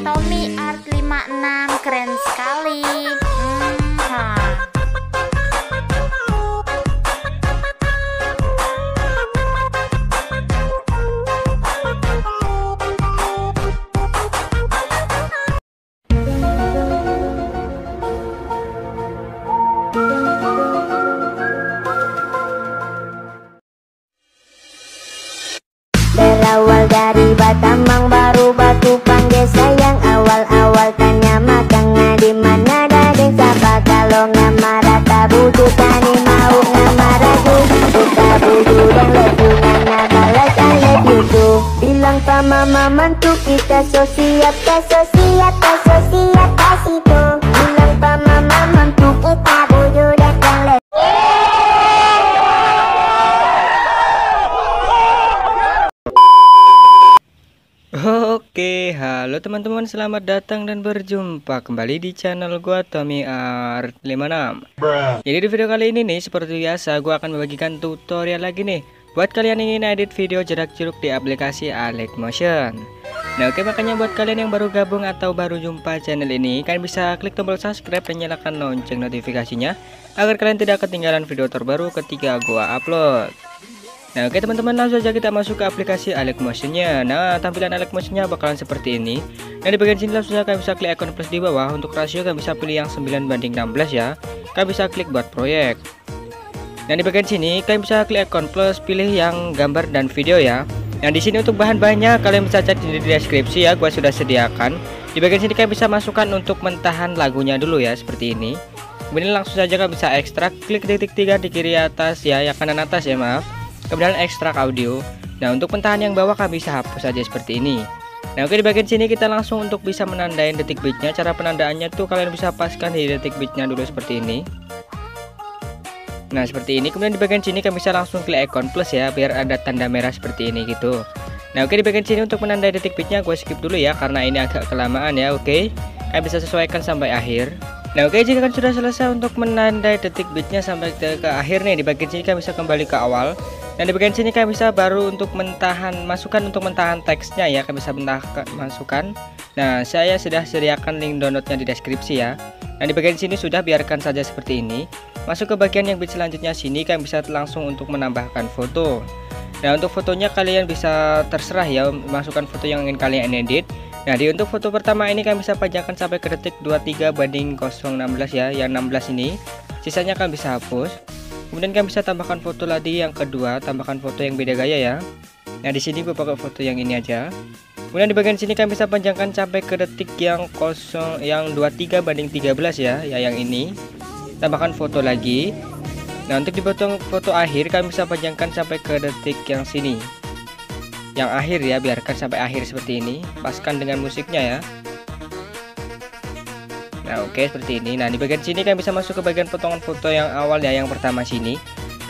Tommy Art 56, keren sekali. Berawal dari Batamang, baru batu panggil sayang. Awal-awal tanya makanya di mana dadeng sapa. Kalau ngamara tabuju tani mau ngamara ju. Buka buju dan lepunya balas I love you too. Bilang sama mantu kita so siap, so siap, so siap kasih tuh. Bilang sama mantu kita buju dan lepunya. Oke, halo teman-teman, selamat datang dan berjumpa kembali di channel gua Tommy Art 56. Jadi di video kali ini nih, seperti biasa gua akan membagikan tutorial lagi nih buat kalian yang ingin edit video jarak jeruk di aplikasi Alecmotion. Nah oke, makanya buat kalian yang baru gabung atau baru jumpa channel ini, kalian bisa klik tombol subscribe dan nyalakan lonceng notifikasinya agar kalian tidak ketinggalan video terbaru ketika gua upload. Nah oke teman-teman, langsung saja kita masuk ke aplikasi Alecmotion-nya. Nah tampilan Alecmotion-nya bakalan seperti ini. Nah di bagian sini langsung saja kalian bisa klik icon plus di bawah. Untuk rasio kalian bisa pilih yang 9:16 ya. Kalian bisa klik buat proyek. Nah di bagian sini kalian bisa klik icon plus, pilih yang gambar dan video ya. Nah di sini untuk bahan-bahannya kalian bisa cek di deskripsi ya, gua sudah sediakan. Di bagian sini kalian bisa masukkan untuk mentahan lagunya dulu ya, seperti ini. Kemudian langsung saja kalian bisa ekstrak, klik titik 3 di kiri atas ya, yang kanan atas ya maaf. Kemudian ekstrak audio. Nah untuk pentahan yang bawah kalian bisa hapus saja seperti ini. Nah oke, di bagian sini kita langsung untuk bisa menandain detik bitnya. Cara penandaannya tuh kalian bisa paskan di detik bitnya dulu seperti ini. Nah seperti ini. Kemudian di bagian sini kalian bisa langsung klik icon plus ya, biar ada tanda merah seperti ini gitu. Nah oke, di bagian sini untuk menandai detik bitnya gue skip dulu ya, karena ini agak kelamaan ya. Oke, kalian bisa sesuaikan sampai akhir. Nah oke, jika kan sudah selesai untuk menandai detik bitnya sampai ke akhir nih, di bagian sini kalian bisa kembali ke awal. Dan di bagian sini kalian bisa baru untuk masukkan untuk mentahan teksnya ya, kalian bisa masukkan. Nah saya sudah sediakan link downloadnya di deskripsi ya. Nah di bagian sini sudah, biarkan saja seperti ini. Masuk ke bagian yang bit selanjutnya sini, kalian bisa langsung untuk menambahkan foto. Nah untuk fotonya kalian bisa terserah ya, masukkan foto yang ingin kalian edit. Nah untuk foto pertama ini kalian bisa panjangkan sampai ke detik 23:016 ya, yang 16 ini. Sisanya kalian bisa hapus. Kemudian kalian bisa tambahkan foto lagi yang kedua, tambahkan foto yang beda gaya ya. Nah di sini gue pakai foto yang ini aja. Kemudian di bagian sini kalian bisa panjangkan sampai ke detik yang 23:13 ya, yang ini. Tambahkan foto lagi. Nah untuk dipotong foto akhir kalian bisa panjangkan sampai ke detik yang sini, yang akhir ya, biarkan sampai akhir seperti ini. Paskan dengan musiknya ya. Nah oke, seperti ini. Nah di bagian sini kalian bisa masuk ke bagian potongan foto yang awal ya, yang pertama sini.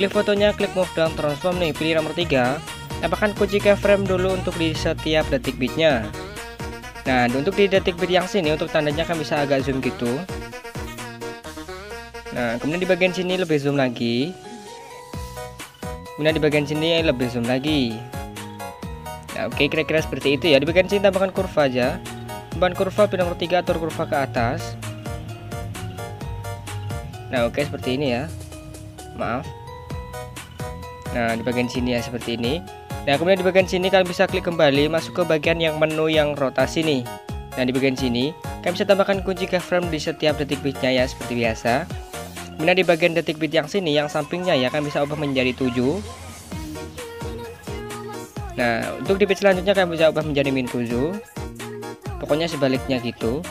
Klik fotonya, klik move down transform nih, pilih nomor 3. Tambahkan kunci keyframe dulu untuk di setiap detik bitnya. Nah untuk di detik bit yang sini, untuk tandanya kan bisa agak zoom gitu. Nah kemudian di bagian sini lebih zoom lagi. Kemudian di bagian sini lebih zoom lagi. Nah oke, kira-kira seperti itu ya. Di bagian sini tambahkan kurva aja. Ban kurva, pilih nomor 3, atur kurva ke atas. Nah oke, seperti ini ya. Maaf. Nah di bagian sini ya, seperti ini. Nah kemudian di bagian sini kalian bisa klik kembali, masuk ke bagian yang menu yang rotasi nih. Nah di bagian sini kalian bisa tambahkan kunci keyframe di setiap detik bitnya ya, seperti biasa. Kemudian di bagian detik bit yang sini, yang sampingnya ya, kalian bisa ubah menjadi 7. Nah untuk di bit selanjutnya kalian bisa ubah menjadi min 7. Pokoknya sebaliknya gitu.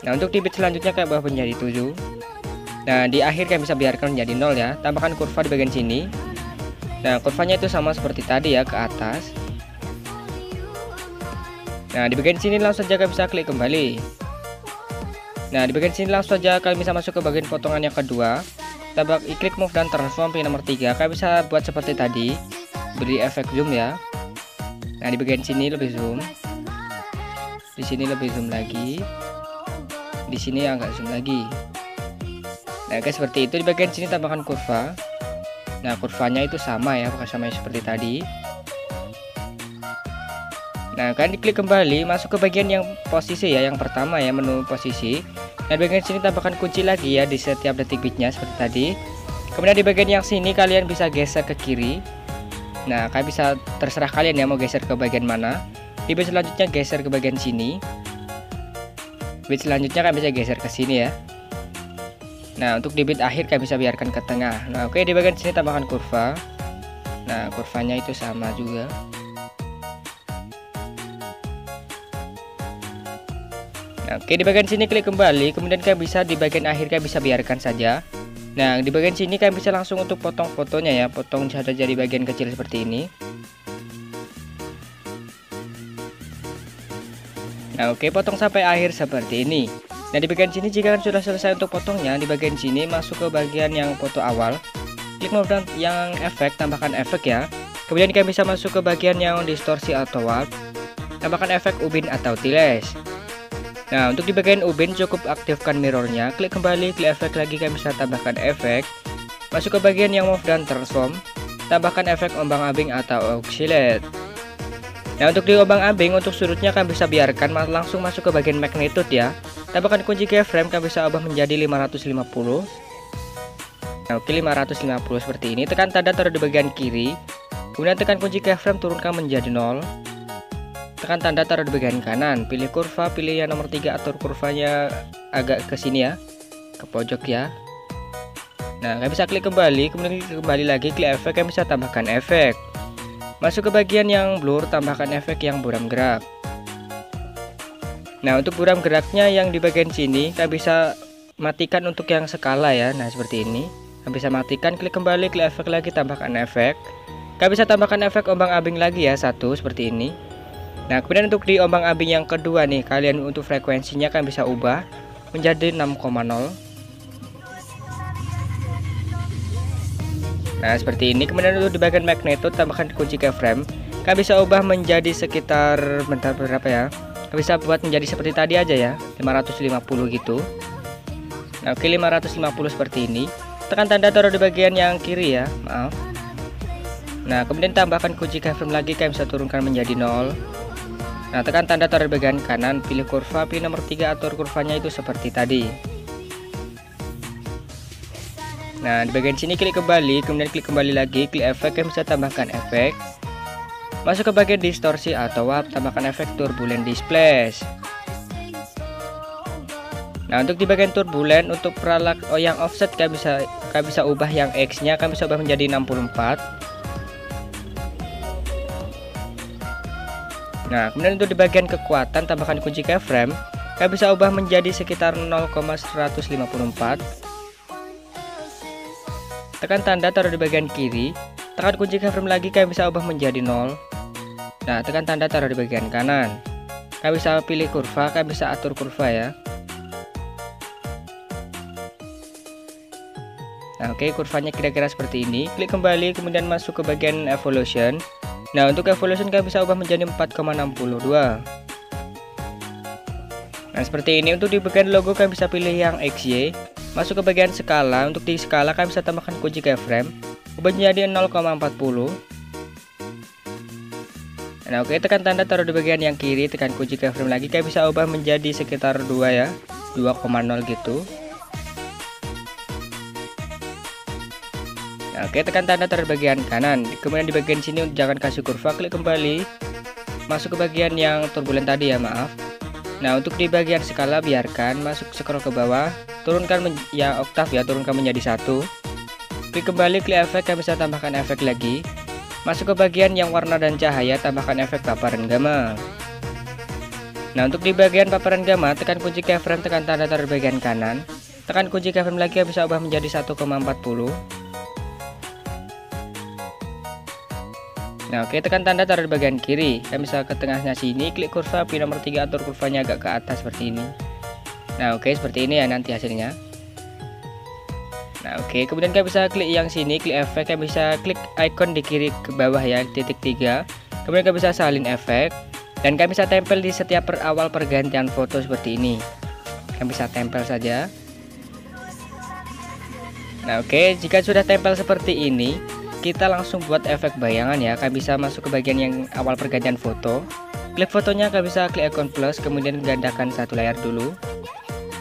Nah untuk di bit selanjutnya kayak ubah menjadi 7. Nah di akhir kalian bisa biarkan menjadi 0 ya. Tambahkan kurva di bagian sini. Nah kurvanya itu sama seperti tadi ya, ke atas. Nah di bagian sini langsung saja kalian bisa klik kembali. Nah di bagian sini langsung saja kalian bisa masuk ke bagian potongan yang kedua. Klik move dan transform, pilih nomor 3. Kalian bisa buat seperti tadi, beri efek zoom ya. Nah di bagian sini lebih zoom, di sini lebih zoom lagi, di sini agak zoom lagi. Nah guys, seperti itu. Di bagian sini tambahkan kurva. Nah kurvanya itu sama ya, sama seperti tadi. Nah, kalian diklik kembali, masuk ke bagian yang posisi ya, yang pertama ya, menu posisi. Nah, di bagian sini tambahkan kunci lagi ya di setiap detik bitnya seperti tadi. Kemudian di bagian yang sini kalian bisa geser ke kiri. Nah, kalian bisa terserah kalian ya mau geser ke bagian mana. Di bit selanjutnya geser ke bagian sini. Bit selanjutnya kalian bisa geser ke sini ya. Nah, untuk di bit akhir kalian bisa biarkan ke tengah. Nah, oke, di bagian sini tambahkan kurva. Nah, kurvanya itu sama juga. Nah, oke, di bagian sini klik kembali, kemudian kalian bisa di bagian akhir kalian bisa biarkan saja. Nah, di bagian sini kalian bisa langsung untuk potong fotonya ya, potong saja jadi bagian kecil seperti ini. Nah, oke, potong sampai akhir seperti ini. Nah, di bagian sini jika sudah selesai untuk potongnya, di bagian sini masuk ke bagian yang foto awal. Klik mode yang efek, tambahkan efek ya. Kemudian kalian bisa masuk ke bagian yang distorsi atau warp. Tambahkan efek ubin atau tiles. Nah, untuk di bagian ubin cukup aktifkan mirrornya, klik kembali, klik efek lagi, kalian bisa tambahkan efek. Masuk ke bagian yang move dan transform, tambahkan efek ombang-ambing atau oscillate. Nah, untuk di ombang-ambing untuk sudutnya kalian bisa biarkan langsung masuk ke bagian magnitude ya. Tambahkan kunci keyframe, kalian bisa ubah menjadi 550. Nah, oke, 550 seperti ini. Tekan tanda taruh di bagian kiri. Kemudian tekan kunci keyframe, turunkan menjadi 0. Tekan tanda taruh di bagian kanan, pilih kurva, pilih yang nomor 3, atur kurvanya agak ke sini ya, ke pojok ya. Nah, kalian bisa klik kembali, kemudian klik kembali lagi, klik efek, kalian bisa tambahkan efek. Masuk ke bagian yang blur, tambahkan efek yang buram gerak. Nah, untuk buram geraknya yang di bagian sini kalian bisa matikan untuk yang skala ya. Nah, seperti ini. Kalian bisa matikan, klik kembali, klik efek lagi, tambahkan efek. Kalian bisa tambahkan efek ombang-ambing lagi ya, satu seperti ini. Nah, kemudian untuk di ombang-ambing yang kedua nih, kalian untuk frekuensinya kalian bisa ubah menjadi 6,0. Nah, seperti ini. Kemudian untuk di bagian magnitude tambahkan kunci keyframe. Kalian bisa ubah menjadi sekitar bentar berapa ya? Kalian bisa buat menjadi seperti tadi aja ya, 550 gitu. Nah, oke, 550 seperti ini. Tekan tanda taruh di bagian yang kiri ya, maaf. Nah, kemudian tambahkan kunci keyframe lagi, kalian bisa turunkan menjadi 0. Nah, tekan tanda taruh di bagian kanan, pilih kurva, pilih nomor 3, atur kurvanya itu seperti tadi. Nah, di bagian sini klik kembali, kemudian klik kembali lagi, klik efek, kalian bisa tambahkan efek. Masuk ke bagian distorsi atau warp, tambahkan efek turbulent displace. Nah, untuk di bagian turbulent, untuk peralak yang offset kalian bisa ubah yang X-nya, kalian bisa ubah menjadi 64. Nah, kemudian untuk di bagian kekuatan tambahkan kunci keyframe, kalian bisa ubah menjadi sekitar 0,154. Tekan tanda taruh di bagian kiri, tekan kunci keyframe lagi, kalian bisa ubah menjadi 0. Nah, tekan tanda taruh di bagian kanan. Kalian bisa pilih kurva, kalian bisa atur kurva ya. Nah, oke, kurvanya kira-kira seperti ini. Klik kembali, kemudian masuk ke bagian evolution. Nah, untuk evolution kalian bisa ubah menjadi 4,62. Nah, seperti ini. Untuk di bagian logo kalian bisa pilih yang XY. Masuk ke bagian skala. Untuk di skala kalian bisa tambahkan kunci keyframe, ubah menjadi 0,40. Nah, oke, tekan tanda taruh di bagian yang kiri, tekan kunci keyframe lagi, kalian bisa ubah menjadi sekitar 2 ya, 2,0 gitu. Nah, oke, tekan tanda taruh di bagian kanan. Kemudian di bagian sini jangan kasih kurva, klik kembali. Masuk ke bagian yang turbulent tadi ya, maaf. Nah, untuk di bagian skala biarkan, masuk scroll ke bawah, turunkan ya oktav ya, turunkan menjadi 1. Klik kembali, klik efek, kalian bisa tambahkan efek lagi. Masuk ke bagian yang warna dan cahaya, tambahkan efek paparan gamma. Nah, untuk di bagian paparan gamma, tekan kunci keyframe, tekan tanda taruh di bagian kanan. Tekan kunci keyframe lagi, bisa ubah menjadi 1,40. Nah, oke, tekan tanda taruh di bagian kiri. Kalian bisa ke tengahnya sini, klik kurva, pilih nomor 3, atur kurvanya agak ke atas seperti ini. Nah, oke, seperti ini ya nanti hasilnya. Nah, oke, kemudian kalian bisa klik yang sini, klik efek, kalian bisa klik icon di kiri ke bawah ya, titik 3. Kemudian kalian bisa salin efek, dan kalian bisa tempel di setiap awal pergantian foto seperti ini. Kalian bisa tempel saja. Nah, oke, jika sudah tempel seperti ini, kita langsung buat efek bayangan ya. Kalian bisa masuk ke bagian yang awal pergantian foto. Klik fotonya, kalian bisa klik icon plus, kemudian gandakan satu layar dulu.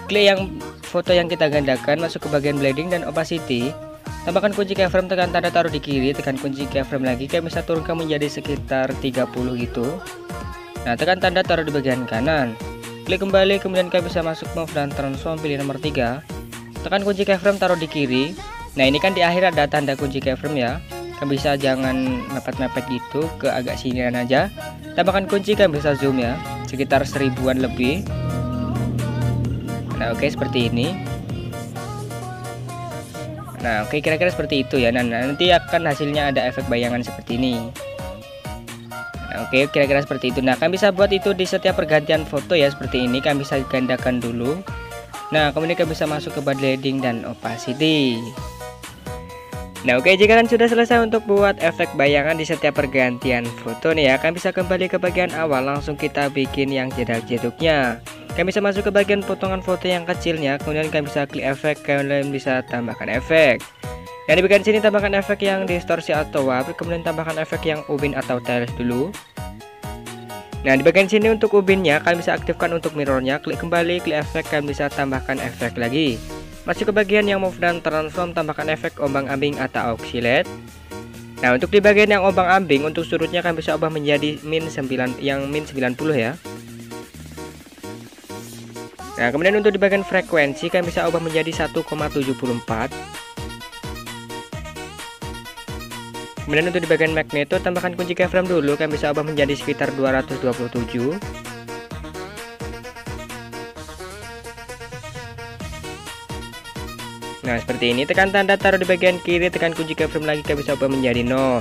Klik yang foto yang kita gandakan, masuk ke bagian blending dan opacity. Tambahkan kunci keyframe, tekan tanda taruh di kiri, tekan kunci keyframe lagi, kalian bisa turunkan menjadi sekitar 30 gitu. Nah, tekan tanda taruh di bagian kanan. Klik kembali, kemudian kalian bisa masuk move dan transform, pilih nomor 3. Tekan kunci keyframe, taruh di kiri. Nah, ini kan di akhir ada tanda kunci keyframe ya. Kalian bisa jangan mepet-mepet gitu, ke agak sinian aja. Tambahkan kunci, kalian bisa zoom ya, sekitar 1000-an lebih. Nah, oke, seperti ini. Nah, oke, kira-kira seperti itu ya. Nah, nanti akan hasilnya ada efek bayangan seperti ini. Nah, oke, kira-kira seperti itu. Nah, kalian bisa buat itu di setiap pergantian foto ya, seperti ini. Kalian bisa gandakan dulu. Nah, kemudian kalian bisa masuk ke blending dan opacity. Nah, oke, jika kalian sudah selesai untuk buat efek bayangan di setiap pergantian foto nih ya, kalian bisa kembali ke bagian awal, langsung kita bikin yang jedak-jeduknya. Kalian bisa masuk ke bagian potongan foto yang kecilnya, kemudian kalian bisa klik efek, kalian bisa tambahkan efek. Nah, di bagian sini tambahkan efek yang distorsi atau warp, kemudian tambahkan efek yang ubin atau tiles dulu. Nah, di bagian sini untuk ubinnya, kalian bisa aktifkan untuk mirrornya, klik kembali, klik efek, kalian bisa tambahkan efek lagi. Masuk ke bagian yang move dan transform, tambahkan efek ombang-ambing atau oscillate. Nah, untuk di bagian yang ombang-ambing, untuk surutnya kalian bisa ubah menjadi min 90 ya. Nah, kemudian untuk di bagian frekuensi kalian bisa ubah menjadi 1,74. Kemudian untuk di bagian magneto, tambahkan kunci keyframe dulu, kalian bisa ubah menjadi sekitar 227. Nah, seperti ini. Tekan tanda taruh di bagian kiri, tekan kunci keyframe lagi, kalian bisa ubah menjadi 0.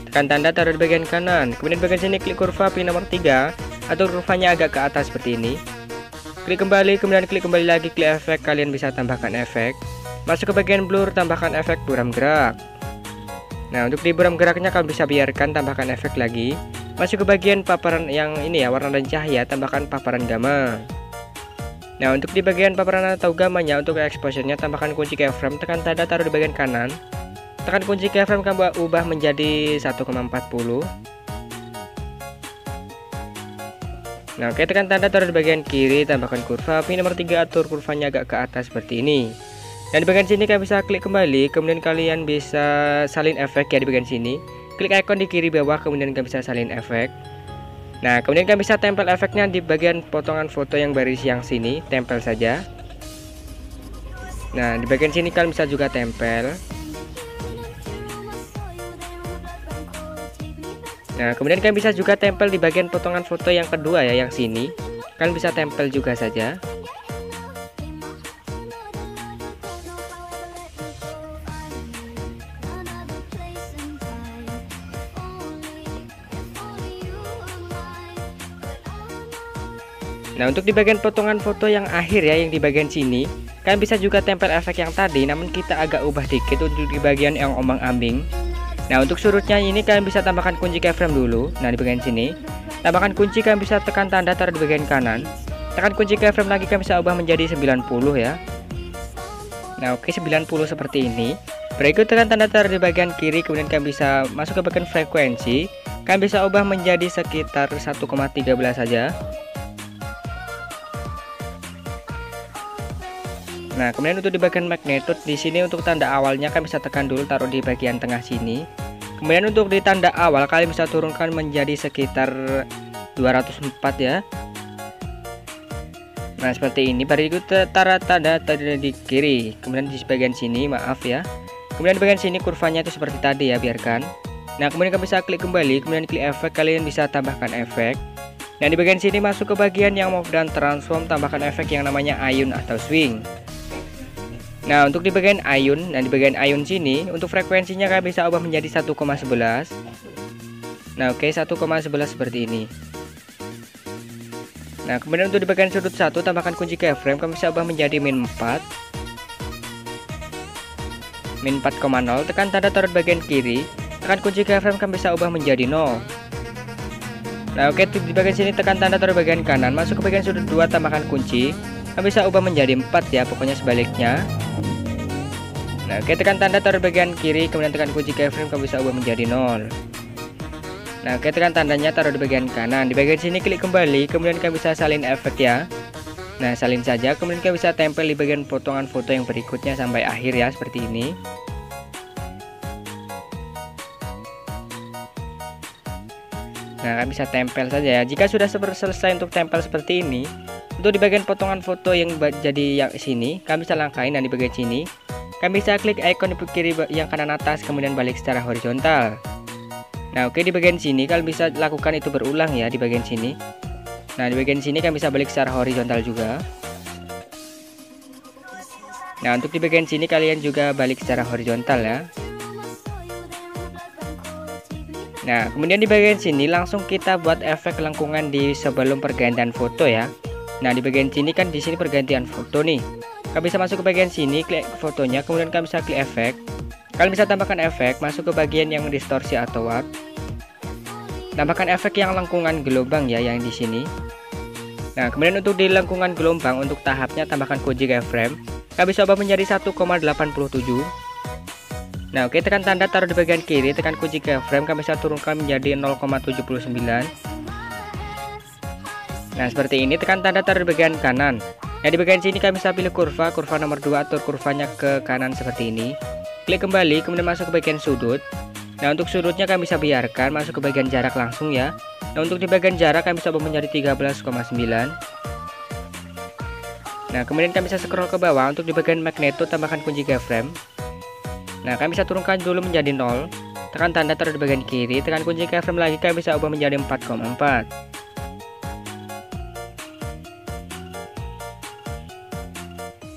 Tekan tanda taruh di bagian kanan, kemudian bagian sini klik kurva, pilih nomor 3, atau kurvanya agak ke atas seperti ini. Klik kembali, kemudian klik kembali lagi, klik efek, kalian bisa tambahkan efek. Masuk ke bagian blur, tambahkan efek buram gerak. Nah, untuk di buram geraknya kalian bisa biarkan, tambahkan efek lagi. Masuk ke bagian paparan yang ini ya, warna dan cahaya, tambahkan paparan gamma. Nah, untuk di bagian paparan atau gamanya, untuk exposure-nya tambahkan kunci keyframe, tekan tanda taruh di bagian kanan. Tekan kunci keyframe, kamu ubah menjadi 1,40. Nah, oke, tekan tanda taruh di bagian kiri, tambahkan kurva, pilih nomor 3, atur kurvanya agak ke atas seperti ini. Dan di bagian sini kalian bisa klik kembali, kemudian kalian bisa salin efek ya di bagian sini. Klik icon di kiri bawah, kemudian kalian bisa salin efek. Nah, kemudian kalian bisa tempel efeknya di bagian potongan foto yang baris yang sini, tempel saja. Nah, di bagian sini kalian bisa juga tempel. Nah, kemudian kalian bisa juga tempel di bagian potongan foto yang kedua ya, yang sini. Kalian bisa tempel juga saja. Nah, untuk di bagian potongan foto yang akhir ya, yang di bagian sini, kalian bisa juga tempel efek yang tadi, namun kita agak ubah dikit untuk di bagian yang ombang-ambing. Nah, untuk surutnya ini kalian bisa tambahkan kunci keyframe dulu. Nah, di bagian sini, tambahkan kunci, kalian bisa tekan tanda taruh di bagian kanan. Tekan kunci keyframe lagi, kalian bisa ubah menjadi 90 ya. Nah, oke, 90 seperti ini. Berikut tekan tanda taruh di bagian kiri, kemudian kalian bisa masuk ke bagian frekuensi. Kalian bisa ubah menjadi sekitar 1,13 saja. Nah, kemudian untuk di bagian magnitude di sini untuk tanda awalnya kalian bisa tekan dulu, taruh di bagian tengah sini. Kemudian untuk di tanda awal kalian bisa turunkan menjadi sekitar 204 ya. Nah, seperti ini. Berikut tanda di kiri. Kemudian di bagian sini, maaf ya. Kemudian di bagian sini kurvanya itu seperti tadi ya, biarkan. Nah, kemudian kalian bisa klik kembali, kemudian klik efek, kalian bisa tambahkan efek. Nah, di bagian sini masuk ke bagian yang move dan transform, tambahkan efek yang namanya ayun atau swing. Nah, untuk di bagian ayun, di bagian ayun sini untuk frekuensinya kalian bisa ubah menjadi 1,11. Nah, oke, 1,11 seperti ini. Nah, kemudian untuk di bagian sudut 1 tambahkan kunci keyframe, kalian bisa ubah menjadi min 4. Min 4,0, tekan tanda taruh di bagian kiri, tekan kunci keyframe, kalian bisa ubah menjadi 0. Nah, oke, di bagian sini tekan tanda taruh di bagian kanan, masuk ke bagian sudut 2 tambahkan kunci. Kalian bisa ubah menjadi 4 ya, pokoknya sebaliknya. Nah, oke, tekan tanda taruh bagian kiri, kemudian tekan kunci keyframe, kalian bisa ubah menjadi 0. Nah, oke, tekan tandanya, taruh di bagian kanan. Di bagian sini klik kembali, kemudian kalian bisa salin efek ya. Nah, salin saja, kemudian kalian bisa tempel di bagian potongan foto yang berikutnya sampai akhir ya, seperti ini. Nah, kalian bisa tempel saja ya. Jika sudah selesai untuk tempel seperti ini, untuk di bagian potongan foto yang jadi yang sini, kalian bisa langkahin. Dan di bagian sini, kalian bisa klik icon di kiri yang kanan atas, kemudian balik secara horizontal. Nah, oke, di bagian sini kalian bisa lakukan itu berulang ya, di bagian sini. Nah, di bagian sini kalian bisa balik secara horizontal juga. Nah, untuk di bagian sini kalian juga balik secara horizontal ya. Nah, kemudian di bagian sini langsung kita buat efek lengkungan di sebelum pergantian foto ya. Nah, di bagian sini kan di sini pergantian foto nih. Kalian bisa masuk ke bagian sini, klik fotonya, kemudian kalian bisa klik efek. Kalian bisa tambahkan efek, masuk ke bagian yang distorsi atau warp. Tambahkan efek yang lengkungan gelombang ya, yang di sini. Nah, kemudian untuk di lengkungan gelombang untuk tahapnya tambahkan kunci keyframe. Kalian bisa ubah menjadi 1,87. Nah, oke, tekan tanda, taruh di bagian kiri, tekan kunci keyframe, kalian bisa turunkan menjadi 0,79. Nah, seperti ini, tekan tanda, taruh di bagian kanan. Nah, di bagian sini kalian bisa pilih kurva nomor 2, atur kurvanya ke kanan seperti ini. Klik kembali, kemudian masuk ke bagian sudut. Nah, untuk sudutnya kalian bisa biarkan, masuk ke bagian jarak langsung ya. Nah, untuk di bagian jarak kalian bisa ubah menjadi 13,9. Nah, kemudian kalian bisa scroll ke bawah, untuk di bagian magneto tambahkan kunci keyframe. Nah, kalian bisa turunkan dulu menjadi 0. Tekan tanda, taruh di bagian kiri, tekan kunci keyframe lagi, kalian bisa ubah menjadi 4,4.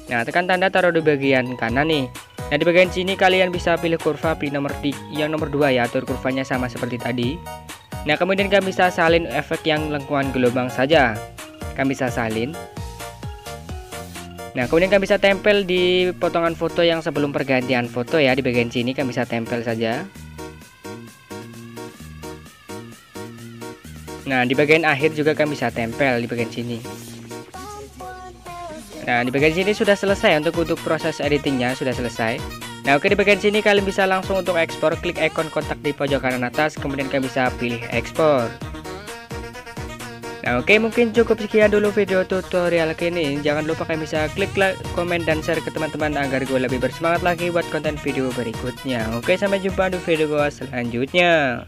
Nah, tekan tanda, taruh di bagian kanan nih. Nah, di bagian sini kalian bisa pilih kurva yang nomor 2 ya, atur kurvanya sama seperti tadi. Nah, kemudian kalian bisa salin efek yang lengkungan gelombang saja. Kalian bisa salin. Nah, kemudian kalian bisa tempel di potongan foto yang sebelum pergantian foto ya, di bagian sini kalian bisa tempel saja. Nah, di bagian akhir juga kalian bisa tempel di bagian sini. Nah, di bagian sini sudah selesai untuk proses editingnya sudah selesai. Nah, oke, di bagian sini kalian bisa langsung untuk ekspor, klik ikon kotak di pojok kanan atas, kemudian kalian bisa pilih ekspor. Nah, oke, mungkin cukup sekian dulu video tutorial kali ini. Jangan lupa kalian bisa klik like, komen, dan share ke teman-teman agar gue lebih bersemangat lagi buat konten video berikutnya. Oke, sampai jumpa di video gue selanjutnya.